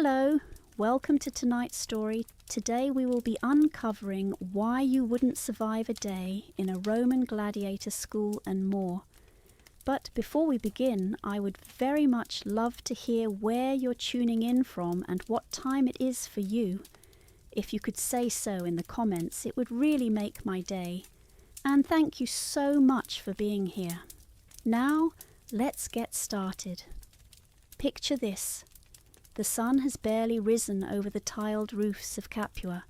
Hello, welcome to tonight's story. Today we will be uncovering why you wouldn't survive a day in a Roman gladiator school and more. But before we begin, I would very much love to hear where you're tuning in from and what time it is for you. If you could say so in the comments, it would really make my day. And thank you so much for being here. Now, let's get started. Picture this. The sun has barely risen over the tiled roofs of Capua,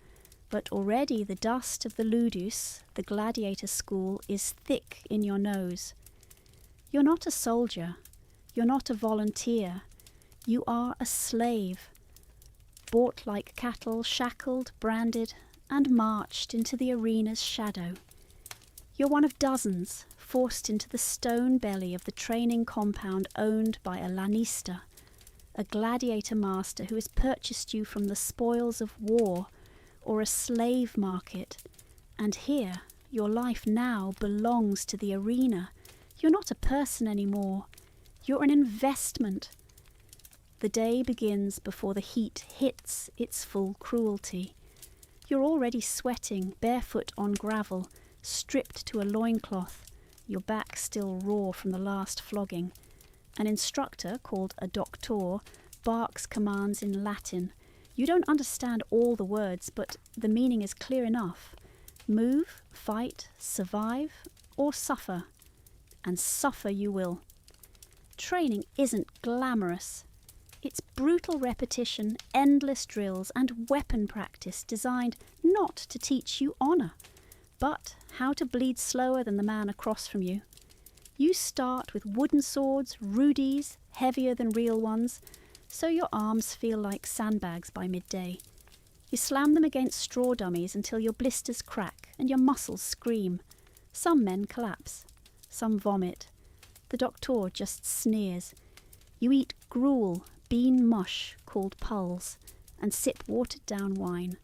but already the dust of the ludus, the gladiator school, is thick in your nose. You're not a soldier. You're not a volunteer. You are a slave, bought like cattle, shackled, branded, and marched into the arena's shadow. You're one of dozens forced into the stone belly of the training compound owned by a lanista, a gladiator master who has purchased you from the spoils of war or a slave market. And here, your life now belongs to the arena. You're not a person anymore. You're an investment. The day begins before the heat hits its full cruelty. You're already sweating, barefoot on gravel, stripped to a loincloth, your back still raw from the last flogging. An instructor, called a doctor, barks commands in Latin. You don't understand all the words, but the meaning is clear enough. Move, fight, survive, or suffer. And suffer you will. Training isn't glamorous. It's brutal repetition, endless drills, and weapon practice designed not to teach you honour, but how to bleed slower than the man across from you. You start with wooden swords, rudies, heavier than real ones, so your arms feel like sandbags by midday. You slam them against straw dummies until your blisters crack and your muscles scream. Some men collapse, some vomit. The doctor just sneers. You eat gruel, bean mush called pulse, and sip watered-down wine.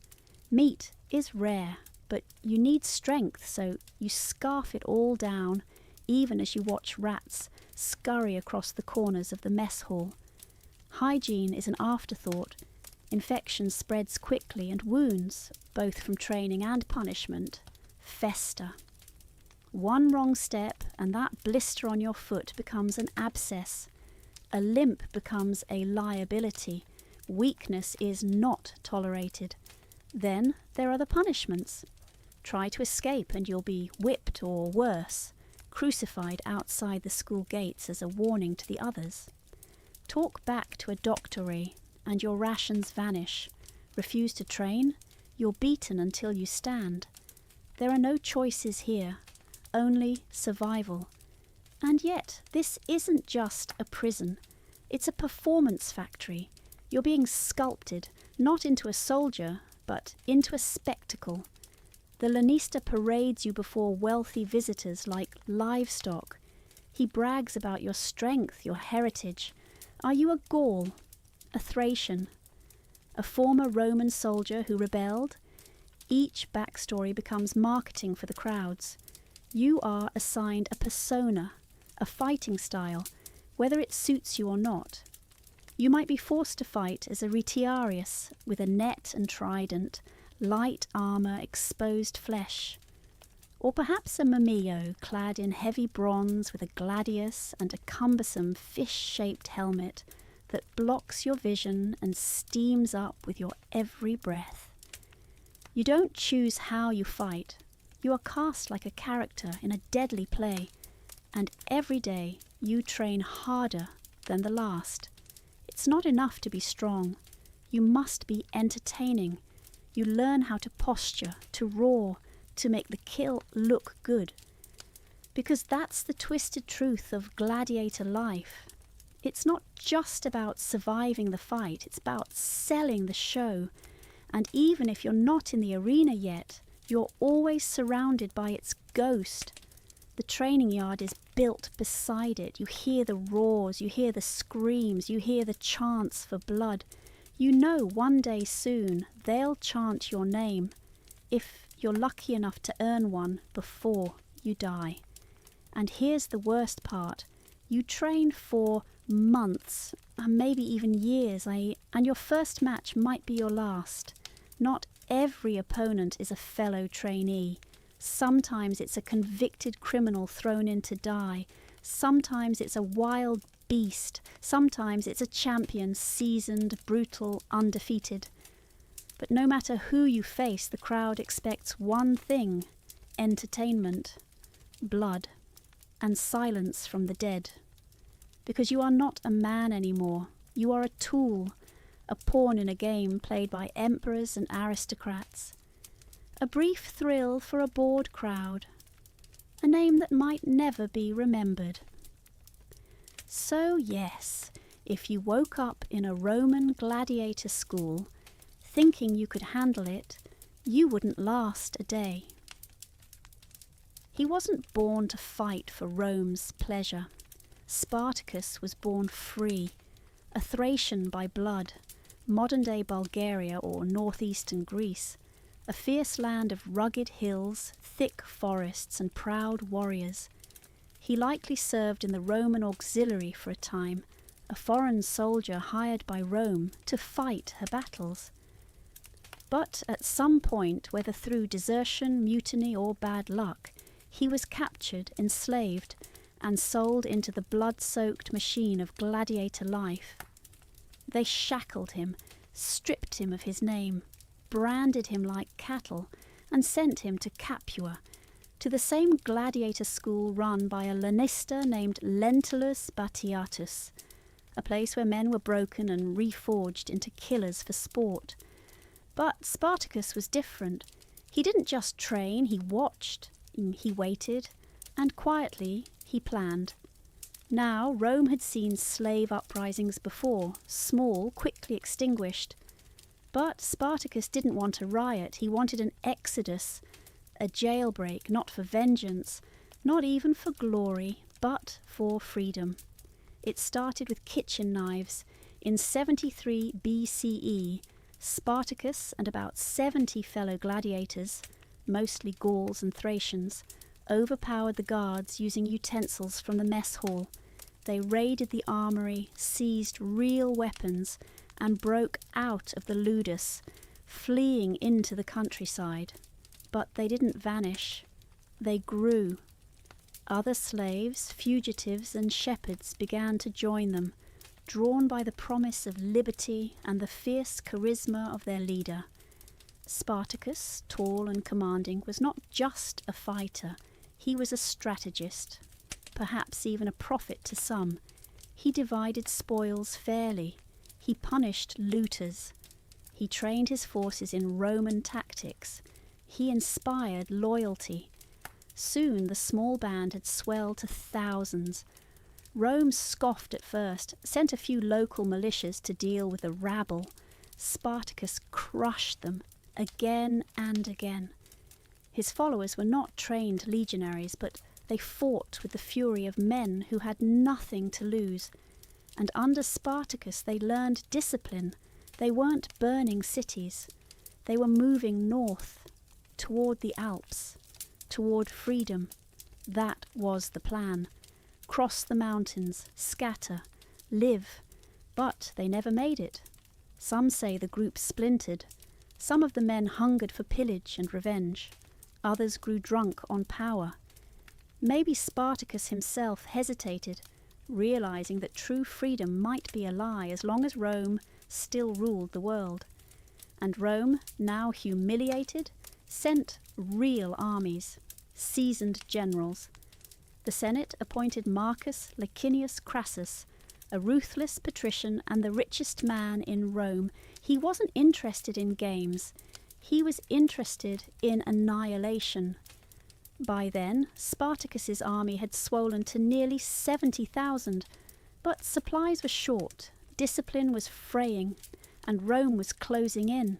Meat is rare, but you need strength, so you scarf it all down, even as you watch rats scurry across the corners of the mess hall. Hygiene is an afterthought. Infection spreads quickly and wounds, both from training and punishment, fester. One wrong step and that blister on your foot becomes an abscess. A limp becomes a liability. Weakness is not tolerated. Then there are the punishments. Try to escape and you'll be whipped or worse, crucified outside the school gates as a warning to the others. Talk back to a doctorate and your rations vanish. Refuse to train, you're beaten until you stand. There are no choices here, only survival. And yet, this isn't just a prison. It's a performance factory. You're being sculpted, not into a soldier, but into a spectacle. The lanista parades you before wealthy visitors like livestock. He brags about your strength, your heritage. Are you a Gaul, a Thracian, a former Roman soldier who rebelled? Each backstory becomes marketing for the crowds. You are assigned a persona, a fighting style, whether it suits you or not. You might be forced to fight as a retiarius with a net and trident, light armour, exposed flesh. Or perhaps a mumio clad in heavy bronze with a gladius and a cumbersome fish-shaped helmet that blocks your vision and steams up with your every breath. You don't choose how you fight. You are cast like a character in a deadly play, and every day you train harder than the last. It's not enough to be strong. You must be entertaining. You learn how to posture, to roar, to make the kill look good. Because that's the twisted truth of gladiator life. It's not just about surviving the fight, it's about selling the show. And even if you're not in the arena yet, you're always surrounded by its ghost. The training yard is built beside it. You hear the roars, you hear the screams, you hear the chants for blood. You know one day soon they'll chant your name, if you're lucky enough to earn one before you die. And here's the worst part. You train for months, and maybe even years, and your first match might be your last. Not every opponent is a fellow trainee. Sometimes it's a convicted criminal thrown in to die. Sometimes it's a wild beast. Sometimes it's a champion, seasoned, brutal, undefeated. But no matter who you face, the crowd expects one thing: entertainment, blood, and silence from the dead. Because you are not a man anymore. You are a tool, a pawn in a game played by emperors and aristocrats. A brief thrill for a bored crowd. A name that might never be remembered. So yes, if you woke up in a Roman gladiator school, thinking you could handle it, you wouldn't last a day. He wasn't born to fight for Rome's pleasure. Spartacus was born free, a Thracian by blood, modern-day Bulgaria or northeastern Greece, a fierce land of rugged hills, thick forests and proud warriors. He likely served in the Roman auxiliary for a time, a foreign soldier hired by Rome to fight her battles. But at some point, whether through desertion, mutiny or bad luck, he was captured, enslaved, and sold into the blood-soaked machine of gladiator life. They shackled him, stripped him of his name, branded him like cattle, and sent him to Capua, to the same gladiator school run by a lanista named Lentulus Batiatus, a place where men were broken and reforged into killers for sport. But Spartacus was different. He didn't just train, he watched, he waited, and quietly he planned. Now Rome had seen slave uprisings before, small, quickly extinguished. But Spartacus didn't want a riot, he wanted an exodus, a jailbreak, not for vengeance, not even for glory, but for freedom. It started with kitchen knives. In 73 BCE, Spartacus and about 70 fellow gladiators, mostly Gauls and Thracians, overpowered the guards using utensils from the mess hall. They raided the armory, seized real weapons, and broke out of the ludus, fleeing into the countryside. But they didn't vanish. They grew. Other slaves, fugitives, and shepherds began to join them, drawn by the promise of liberty and the fierce charisma of their leader. Spartacus, tall and commanding, was not just a fighter. He was a strategist, perhaps even a prophet to some. He divided spoils fairly. He punished looters. He trained his forces in Roman tactics. He inspired loyalty. Soon the small band had swelled to thousands. Rome scoffed at first, sent a few local militias to deal with the rabble. Spartacus crushed them again and again. His followers were not trained legionaries, but they fought with the fury of men who had nothing to lose. And under Spartacus they learned discipline. They weren't burning cities. They were moving north, toward the Alps, toward freedom. That was the plan. Cross the mountains, scatter, live. But they never made it. Some say the group splintered. Some of the men hungered for pillage and revenge. Others grew drunk on power. Maybe Spartacus himself hesitated, realizing that true freedom might be a lie as long as Rome still ruled the world. And Rome, now humiliated, sent real armies, seasoned generals. The Senate appointed Marcus Licinius Crassus, a ruthless patrician and the richest man in Rome. He wasn't interested in games. He was interested in annihilation. By then, Spartacus's army had swollen to nearly 70,000, but supplies were short, discipline was fraying, and Rome was closing in.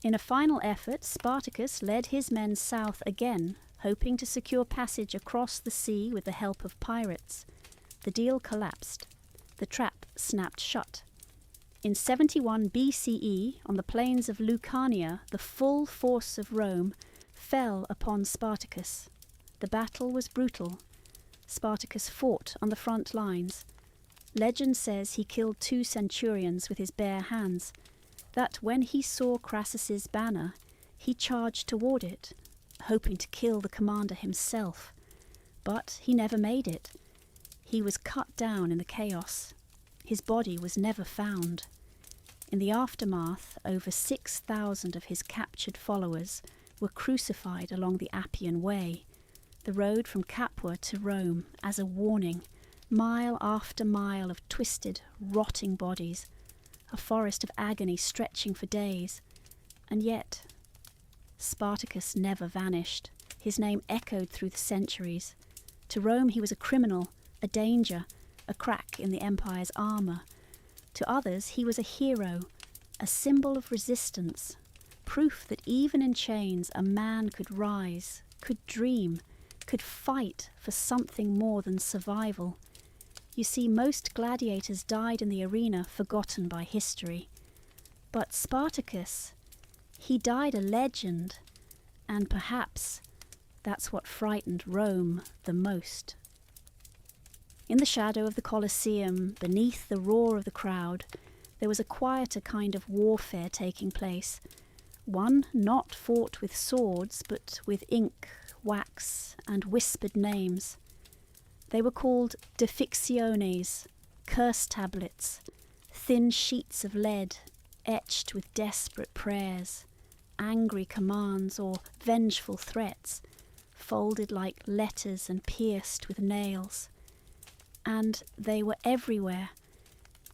In a final effort, Spartacus led his men south again, hoping to secure passage across the sea with the help of pirates. The deal collapsed. The trap snapped shut. In 71 BCE, on the plains of Lucania, the full force of Rome fell upon Spartacus. The battle was brutal. Spartacus fought on the front lines. Legend says he killed 2 centurions with his bare hands, that when he saw Crassus's banner, he charged toward it, hoping to kill the commander himself. But he never made it. He was cut down in the chaos. His body was never found. In the aftermath, over 6,000 of his captured followers were crucified along the Appian Way, the road from Capua to Rome, as a warning, mile after mile of twisted, rotting bodies, a forest of agony stretching for days. And yet, Spartacus never vanished. His name echoed through the centuries. To Rome he was a criminal, a danger, a crack in the empire's armour. To others he was a hero, a symbol of resistance, proof that even in chains a man could rise, could dream, could fight for something more than survival. You see, most gladiators died in the arena, forgotten by history. But Spartacus, he died a legend, and perhaps that's what frightened Rome the most. In the shadow of the Colosseum, beneath the roar of the crowd, there was a quieter kind of warfare taking place, one not fought with swords, but with ink, wax, and whispered names. They were called defictiones, curse tablets, thin sheets of lead etched with desperate prayers, angry commands or vengeful threats, folded like letters and pierced with nails. And they were everywhere.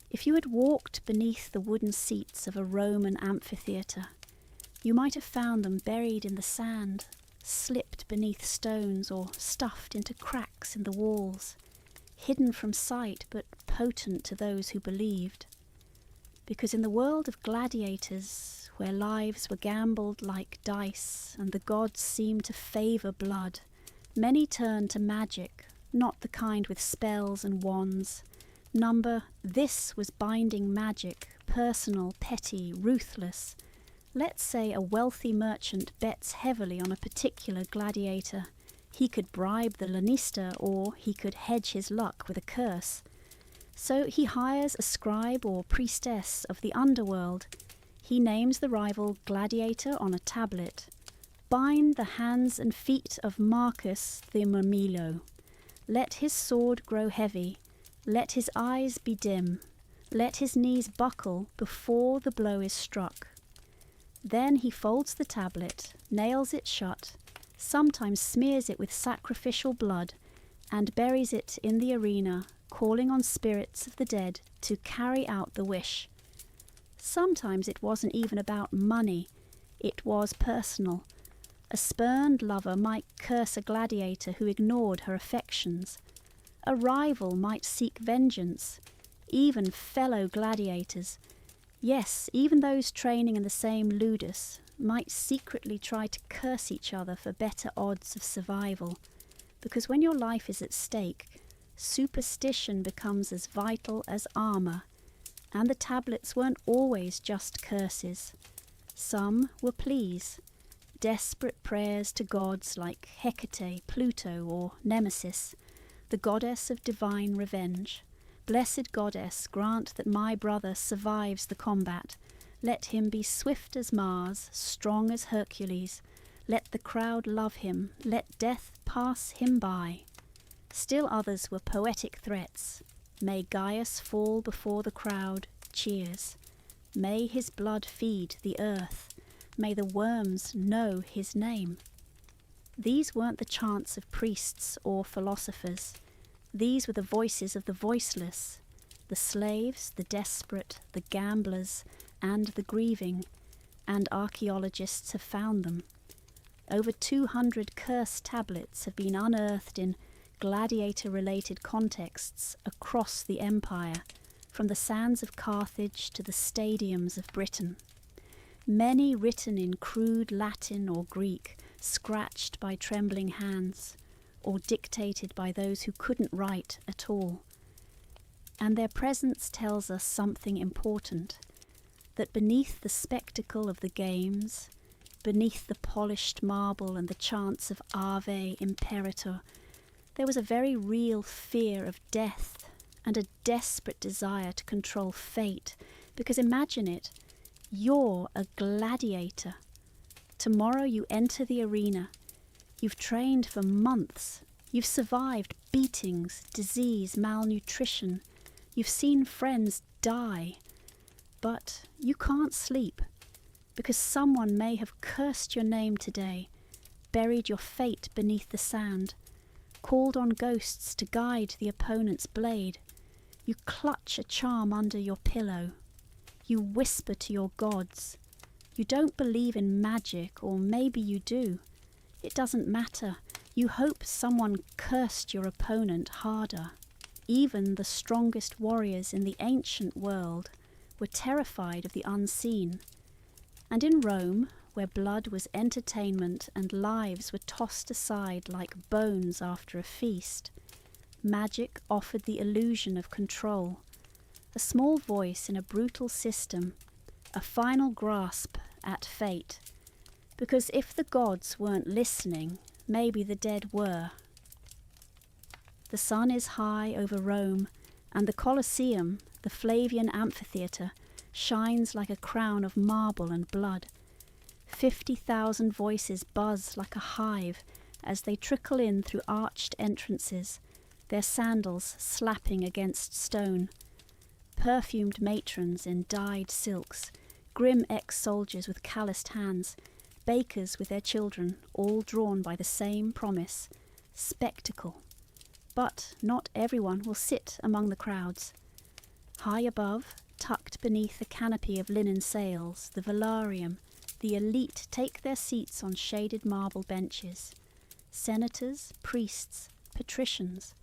If you had walked beneath the wooden seats of a Roman amphitheatre, you might have found them buried in the sand, slipped beneath stones or stuffed into cracks in the walls, hidden from sight but potent to those who believed. Because in the world of gladiators, where lives were gambled like dice and the gods seemed to favour blood, many turned to magic, not the kind with spells and wands. This was binding magic, personal, petty, ruthless. Let's say a wealthy merchant bets heavily on a particular gladiator. He could bribe the lanista, or he could hedge his luck with a curse. So he hires a scribe or priestess of the underworld. He names the rival Gladiator on a tablet. Bind the hands and feet of Marcus the Murmillo. Let his sword grow heavy. Let his eyes be dim. Let his knees buckle before the blow is struck. Then he folds the tablet, nails it shut, sometimes smears it with sacrificial blood, and buries it in the arena, calling on spirits of the dead to carry out the wish. Sometimes it wasn't even about money, it was personal. A spurned lover might curse a gladiator who ignored her affections. A rival might seek vengeance. Even fellow gladiators, yes, even those training in the same ludus, might secretly try to curse each other for better odds of survival. Because when your life is at stake, superstition becomes as vital as armour. And the tablets weren't always just curses. Some were pleas, desperate prayers to gods like Hecate, Pluto, or Nemesis, the goddess of divine revenge. Blessed goddess, grant that my brother survives the combat. Let him be swift as Mars, strong as Hercules. Let the crowd love him. Let death pass him by. Still others were poetic threats. May Gaius fall before the crowd, cheers. May his blood feed the earth. May the worms know his name. These weren't the chants of priests or philosophers. These were the voices of the voiceless, the slaves, the desperate, the gamblers, and the grieving, and archaeologists have found them. Over 200 curse tablets have been unearthed in gladiator-related contexts across the empire, from the sands of Carthage to the stadiums of Britain. Many written in crude Latin or Greek, scratched by trembling hands, or dictated by those who couldn't write at all. And their presence tells us something important, that beneath the spectacle of the games, beneath the polished marble and the chants of Ave Imperator, there was a very real fear of death and a desperate desire to control fate, because imagine it, you're a gladiator. Tomorrow you enter the arena. You've trained for months. You've survived beatings, disease, malnutrition. You've seen friends die. But you can't sleep, because someone may have cursed your name today, buried your fate beneath the sand, called on ghosts to guide the opponent's blade. You clutch a charm under your pillow. You whisper to your gods. You don't believe in magic, or maybe you do. It doesn't matter. You hope someone cursed your opponent harder. Even the strongest warriors in the ancient world were terrified of the unseen. And in Rome, where blood was entertainment and lives were tossed aside like bones after a feast, magic offered the illusion of control, a small voice in a brutal system, a final grasp at fate. Because if the gods weren't listening, maybe the dead were. The sun is high over Rome, and the Colosseum, the Flavian amphitheatre, shines like a crown of marble and blood. 50,000 voices buzz like a hive as they trickle in through arched entrances, their sandals slapping against stone. Perfumed matrons in dyed silks, grim ex-soldiers with calloused hands, bakers with their children, all drawn by the same promise, spectacle. But not everyone will sit among the crowds. High above, tucked beneath a canopy of linen sails, the velarium, the elite take their seats on shaded marble benches. Senators, priests, patricians.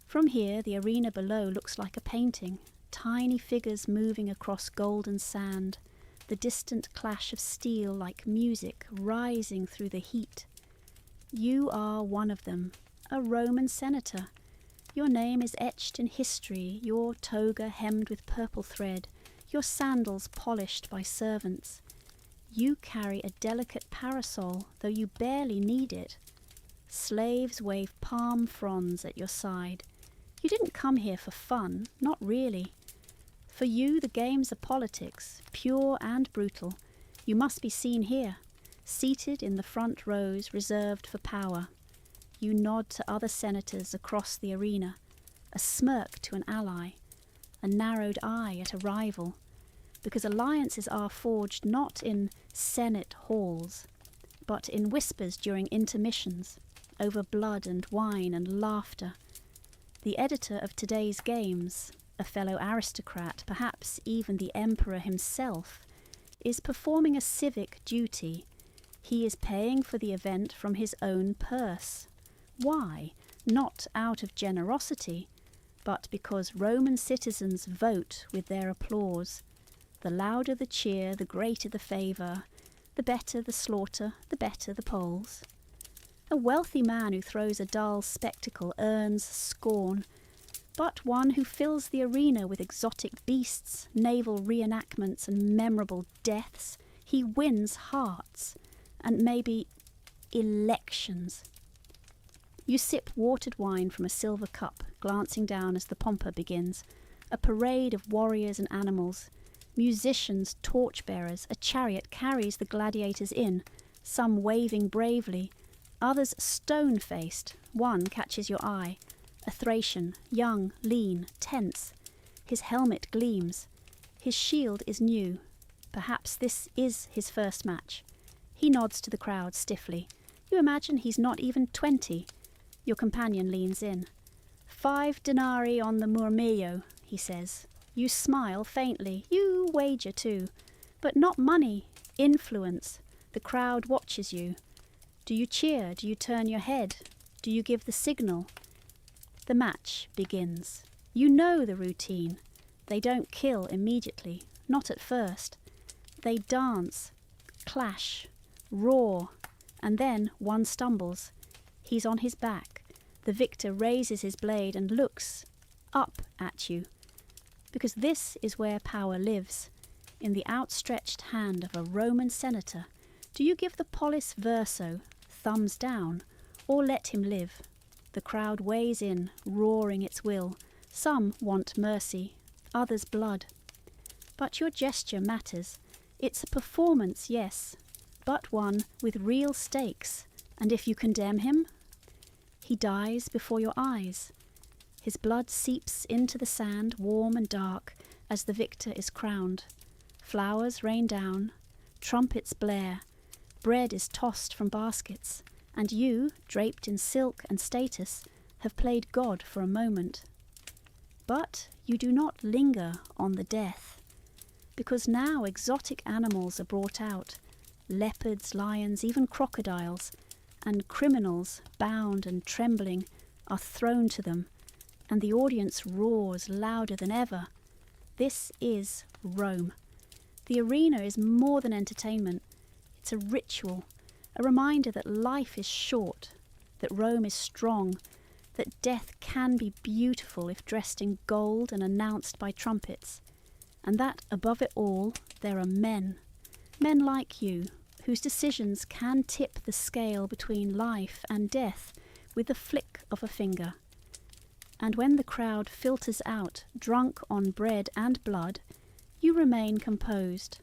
From here, the arena below looks like a painting, tiny figures moving across golden sand, the distant clash of steel like music rising through the heat. You are one of them, a Roman senator. Your name is etched in history, your toga hemmed with purple thread, your sandals polished by servants. You carry a delicate parasol, though you barely need it. Slaves wave palm fronds at your side. You didn't come here for fun, not really. For you, the games are politics, pure and brutal. You must be seen here, seated in the front rows reserved for power. You nod to other senators across the arena, a smirk to an ally, a narrowed eye at a rival, because alliances are forged not in Senate halls, but in whispers during intermissions, over blood and wine and laughter. The editor of today's games, a fellow aristocrat, perhaps even the emperor himself, is performing a civic duty. He is paying for the event from his own purse. Why? Not out of generosity, but because Roman citizens vote with their applause. The louder the cheer, the greater the favour, the better the slaughter, the better the polls. A wealthy man who throws a dull spectacle earns scorn, but one who fills the arena with exotic beasts, naval reenactments and memorable deaths, he wins hearts, and maybe elections. You sip watered wine from a silver cup, glancing down as the pompa begins, a parade of warriors and animals, musicians, torchbearers. A chariot carries the gladiators in, some waving bravely, others stone-faced. One catches your eye, a Thracian, young, lean, tense. His helmet gleams. His shield is new. Perhaps this is his first match. He nods to the crowd stiffly. You imagine he's not even 20. Your companion leans in. 5 denarii on the murmillo, he says. You smile faintly. You wager too. But not money. Influence. The crowd watches you. Do you cheer? Do you turn your head? Do you give the signal? The match begins. You know the routine. They don't kill immediately. Not at first. They dance, clash, roar, and then one stumbles. He's on his back. The victor raises his blade and looks up at you. Because this is where power lives, in the outstretched hand of a Roman senator. Do you give the polis verso, thumbs down, or let him live? The crowd weighs in, roaring its will. Some want mercy, others blood. But your gesture matters. It's a performance, yes, but one with real stakes, and if you condemn him, he dies before your eyes. His blood seeps into the sand, warm and dark, as the victor is crowned. Flowers rain down, trumpets blare, bread is tossed from baskets, and you, draped in silk and status, have played God for a moment. But you do not linger on the death, because now exotic animals are brought out, leopards, lions, even crocodiles, and criminals, bound and trembling, are thrown to them, and the audience roars louder than ever. This is Rome. The arena is more than entertainment. It's a ritual, a reminder that life is short, that Rome is strong, that death can be beautiful if dressed in gold and announced by trumpets, and that, above it all, there are men like you, whose decisions can tip the scale between life and death with the flick of a finger. And when the crowd filters out, drunk on bread and blood, you remain composed.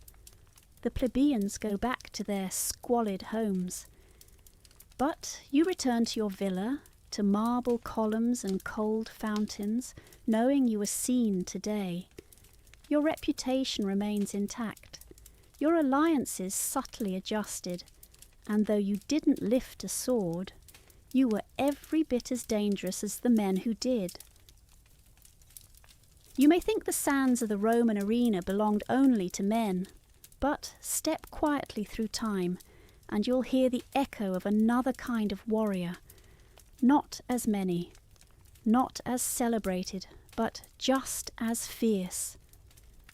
The plebeians go back to their squalid homes. But you return to your villa, to marble columns and cold fountains, knowing you were seen today. Your reputation remains intact, your alliances subtly adjusted, and though you didn't lift a sword, you were every bit as dangerous as the men who did. You may think the sands of the Roman arena belonged only to men, but step quietly through time, and you'll hear the echo of another kind of warrior. Not as many, not as celebrated, but just as fierce.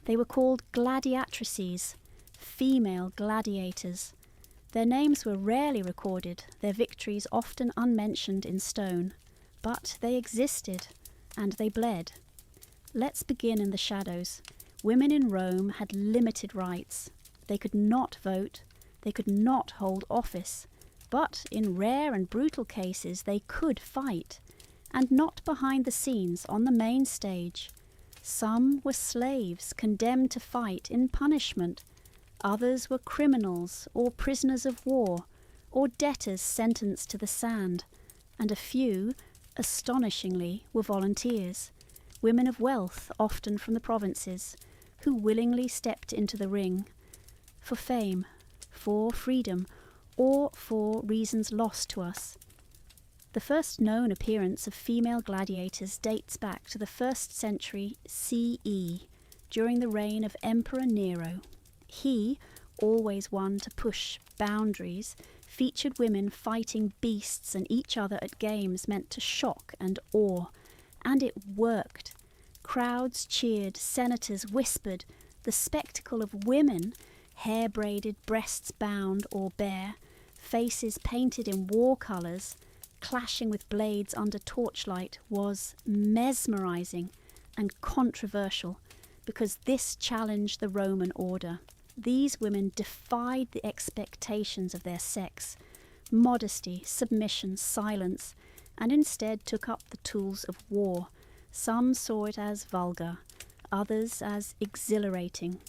They were called gladiatrices, female gladiators. Their names were rarely recorded, their victories often unmentioned in stone, but they existed, and they bled. Let's begin in the shadows. Women in Rome had limited rights. They could not vote, they could not hold office, but in rare and brutal cases they could fight, and not behind the scenes on the main stage. Some were slaves condemned to fight in punishment. Others were criminals or prisoners of war or debtors sentenced to the sand. And a few, astonishingly, were volunteers, women of wealth, often from the provinces, who willingly stepped into the ring for fame, for freedom, or for reasons lost to us. The first known appearance of female gladiators dates back to the 1st century CE, during the reign of Emperor Nero. He, always one to push boundaries, featured women fighting beasts and each other at games meant to shock and awe. And it worked. Crowds cheered, senators whispered. The spectacle of women, hair braided, breasts bound or bare, faces painted in war colours, clashing with blades under torchlight, was mesmerising and controversial, because this challenged the Roman order. These women defied the expectations of their sex, modesty, submission, silence, and instead took up the tools of war. Some saw it as vulgar, others as exhilarating.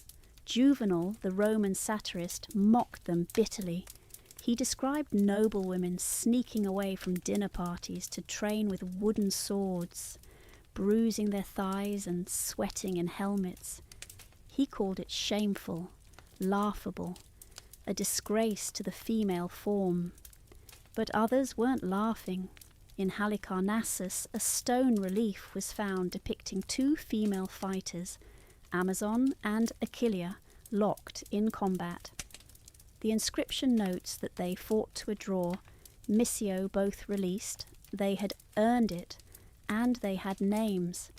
Juvenal, the Roman satirist, mocked them bitterly. He described noble women sneaking away from dinner parties to train with wooden swords, bruising their thighs and sweating in helmets. He called it shameful, laughable, a disgrace to the female form. But others weren't laughing. In Halicarnassus, a stone relief was found depicting 2 female fighters, Amazon and Achillia, locked in combat. The inscription notes that they fought to a draw, missio both released, they had earned it, and they had names.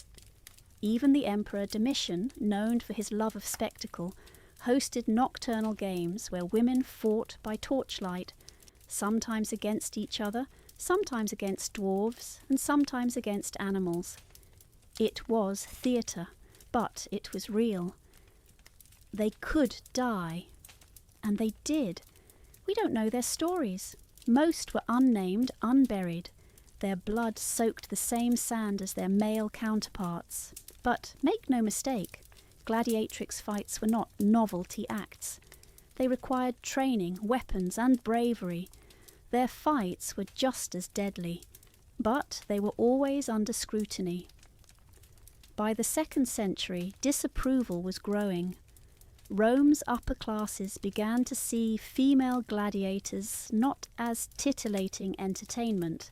Even the Emperor Domitian, known for his love of spectacle, hosted nocturnal games where women fought by torchlight, sometimes against each other, sometimes against dwarves, and sometimes against animals. It was theatre, but it was real. They could die, and they did. We don't know their stories. Most were unnamed, unburied. Their blood soaked the same sand as their male counterparts. But make no mistake, gladiatrix fights were not novelty acts. They required training, weapons, and bravery. Their fights were just as deadly, but they were always under scrutiny. By the 2nd century, disapproval was growing. Rome's upper classes began to see female gladiators not as titillating entertainment,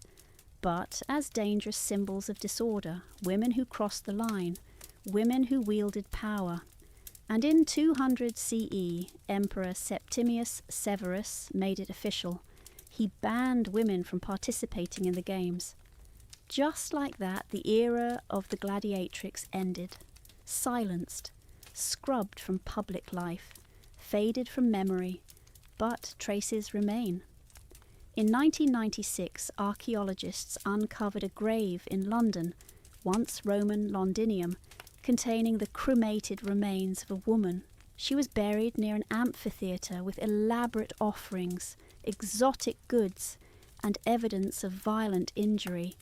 but as dangerous symbols of disorder, women who crossed the line, women who wielded power. And in 200 CE, Emperor Septimius Severus made it official. He banned women from participating in the games. Just like that, the era of the gladiatrix ended, silenced, scrubbed from public life, faded from memory, but traces remain. In 1996, archaeologists uncovered a grave in London, once Roman Londinium, containing the cremated remains of a woman. She was buried near an amphitheatre with elaborate offerings, exotic goods, and evidence of violent injury.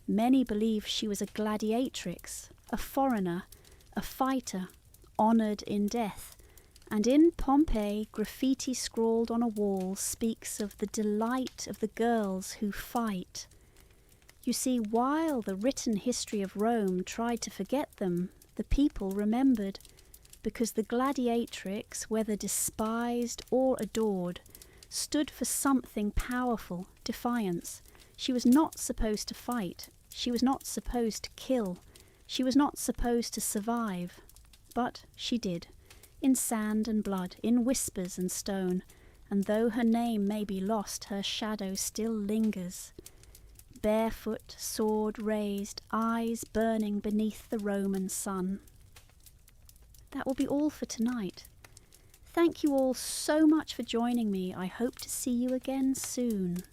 Many believe she was a gladiatrix, a foreigner, a fighter, honoured in death. And in Pompeii, graffiti scrawled on a wall speaks of the delight of the girls who fight. You see, while the written history of Rome tried to forget them, the people remembered, because the gladiatrix, whether despised or adored, stood for something powerful, defiance. She was not supposed to fight. She was not supposed to kill. She was not supposed to survive. But she did, in sand and blood, in whispers and stone, and though her name may be lost, her shadow still lingers. Barefoot, sword raised, eyes burning beneath the Roman sun. That will be all for tonight. Thank you all so much for joining me. I hope to see you again soon.